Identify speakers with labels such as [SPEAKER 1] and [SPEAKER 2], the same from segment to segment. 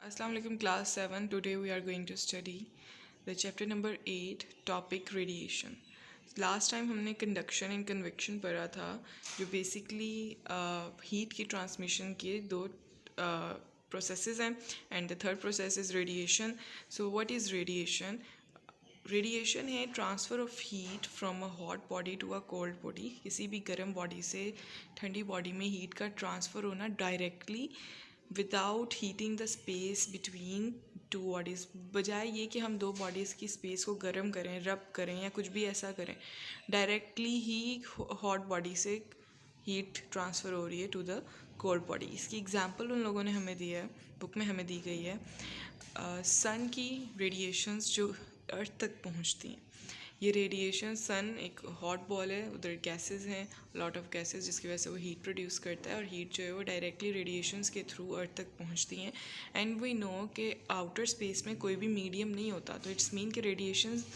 [SPEAKER 1] Assalamu alaikum class 7. Today we are going to study the chapter number 8 topic radiation. Last time हमने conduction and convection पढ़ा था जो basically heat की transmission के दो processes हैं and the third process is radiation. So what is radiation? Radiation है transfer of heat from a hot body to a cold body. किसी भी गर्म बॉडी से ठंडी बॉडी में हीट का ट्रांसफ़र होना directly without heating the space between two bodies, बजाय ये कि हम दो बॉडीज़ की स्पेस को गर्म करें, रब करें या कुछ भी ऐसा करें, डायरेक्टली ही हॉट बॉडी से हीट ट्रांसफ़र हो रही है टू द कोल्ड बॉडी। इसकी एग्जांपल उन लोगों ने हमें दिया है, बुक में हमें दी गई है। सन की रेडिएशंस जो अर्थ तक पहुंचती हैं, ये रेडिएशन, सन एक हॉट बॉल है, उधर गैसेस हैं, लॉट ऑफ गैसेस, जिसकी वजह से वो हीट प्रोड्यूस करता है और हीट जो है वो डायरेक्टली रेडिएशंस के थ्रू अर्थ तक पहुंचती हैं। एंड वी नो कि आउटर स्पेस में कोई भी मीडियम नहीं होता, तो इट्स मीन कि रेडिएशंस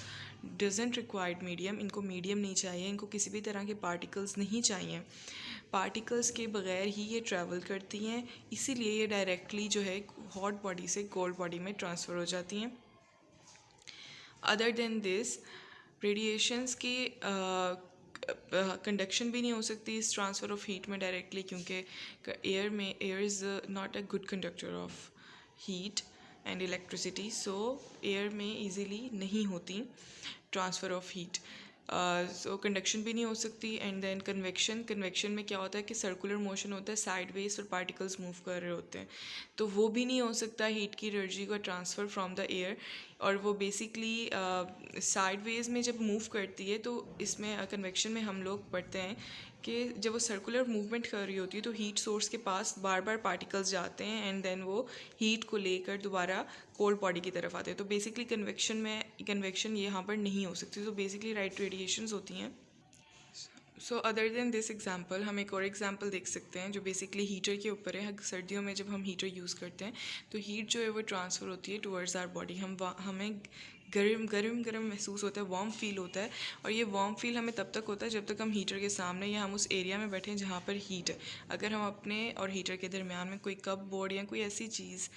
[SPEAKER 1] डजेंट रिक्वायर्ड मीडियम, इनको मीडियम नहीं चाहिए, इनको किसी भी तरह के पार्टिकल्स नहीं चाहिए, पार्टिकल्स के बगैर ही ये ट्रैवल करती हैं, इसीलिए ये डायरेक्टली जो है हॉट बॉडी से कोल्ड बॉडी में ट्रांसफ़र हो जाती हैं। अदर देन दिस रेडिएशंस की कंडक्शन भी नहीं हो सकती इस ट्रांसफ़र ऑफ हीट में डायरेक्टली, क्योंकि air is not a good conductor of heat and electricity, so air में ईज़िली नहीं होती transfer of heat, so conduction भी नहीं हो सकती। एंड देन कन्वेक्शन में क्या होता है कि सर्कुलर मोशन होता है, साइड वेज और पार्टिकल्स मूव कर रहे होते हैं, तो वो भी नहीं हो सकता हीट की एनर्जी का ट्रांसफ़र फ्रॉम द एयर, और वो बेसिकली साइड वेज में जब मूव करती है, तो इसमें कन्वेक्शन में हम लोग पढ़ते हैं कि जब वो सर्कुलर मूवमेंट कर रही होती है तो हीट सोर्स के पास बार बार पार्टिकल्स जाते हैं एंड देन वो हीट को लेकर दोबारा कोल्ड बॉडी की तरफ आते हैं, तो बेसिकली कन्वेक्शन यहाँ पर नहीं हो सकती, तो बेसिकली राइट रेडिएशंस होती हैं। So other than this example हम एक और एग्जांपल देख सकते हैं जो बेसिकली हीटर के ऊपर है। सर्दियों में जब हम हीटर यूज़ करते हैं तो हीट जो है वो ट्रांसफ़र होती है टुवर्ड्स आवर बॉडी, हमें गर्म महसूस होता है, वार्म फील होता है, और ये वार्म फील हमें तब तक होता है जब तक हम हीटर के सामने या हम उस एरिया में बैठे हैं जहाँ पर हीट है। अगर हम अपने और हीटर के दरमियान में कोई कप बोर्ड या कोई ऐसी चीज़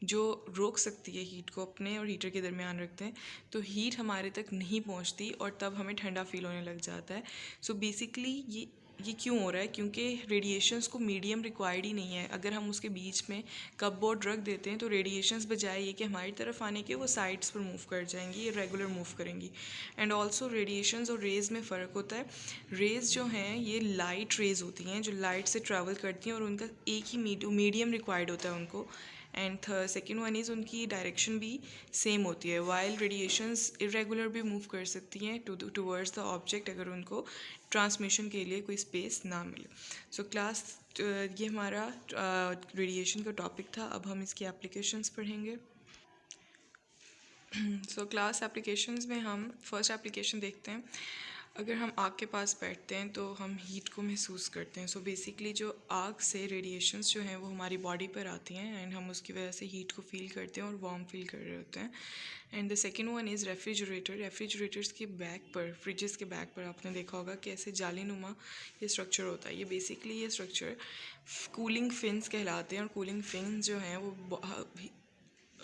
[SPEAKER 1] जो रोक सकती है हीट को अपने और हीटर के दरमियान रखते हैं, तो हीट हमारे तक नहीं पहुंचती और तब हमें ठंडा फील होने लग जाता है। सो बेसिकली ये क्यों हो रहा है? क्योंकि रेडिएशंस को मीडियम रिक्वायर्ड ही नहीं है। अगर हम उसके बीच में कपबोर्ड रख देते हैं तो रेडिएशंस बजाय ये कि हमारी तरफ आने के वो साइड्स पर मूव कर जाएंगी, ये रेगुलर मूव करेंगी। एंड ऑल्सो रेडिएशंस और रेज़ में फ़र्क होता है। रेज़ जो हैं ये लाइट रेज़ होती हैं जो लाइट से ट्रैवल करती हैं और उनका एक ही मीडियम रिक्वायर्ड होता है उनको। एंड सेकेंड वन इज़ उनकी डायरेक्शन भी सेम होती है, वाइल रेडिएशंस इरेगुलर भी मूव कर सकती हैं टूवर्ड्स द ऑब्जेक्ट अगर उनको ट्रांसमिशन के लिए कोई स्पेस ना मिले। सो क्लास ये हमारा रेडिएशन का टॉपिक था। अब हम इसकी एप्लीकेशंस पढ़ेंगे। सो क्लास एप्लीकेशंस में हम फर्स्ट एप्लीकेशन देखते हैं। अगर हम आग के पास बैठते हैं तो हम हीट को महसूस करते हैं। सो बेसिकली जो आग से रेडिएशंस जो हैं वो हमारी बॉडी पर आती हैं एंड हम उसकी वजह से हीट को फील करते हैं और वार्म फील कर रहे होते हैं। And the second one is refrigerators के बैक पर, फ्रिजेस के बैक पर आपने देखा होगा कि ऐसे जालीनुमा ये स्ट्रक्चर होता है। ये बेसिकली ये स्ट्रक्चर कूलिंग फिन्स कहलाते हैं और कूलिंग फिन्स जो हैं वो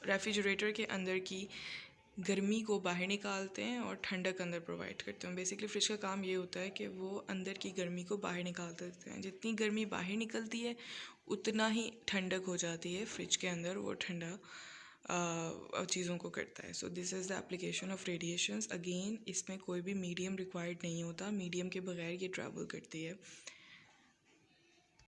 [SPEAKER 1] रेफ्रिजरेटर के अंदर की गर्मी को बाहर निकालते हैं और ठंडक अंदर प्रोवाइड करते हैं। बेसिकली फ्रिज का काम ये होता है कि वो अंदर की गर्मी को बाहर निकाल देते हैं। जितनी गर्मी बाहर निकलती है उतना ही ठंडक हो जाती है फ्रिज के अंदर, वो ठंडा चीज़ों को करता है। So this is the application of radiations. Again इसमें कोई भी मीडियम रिक्वायर्ड नहीं होता, मीडियम के बगैर ये ट्रैवल करती है।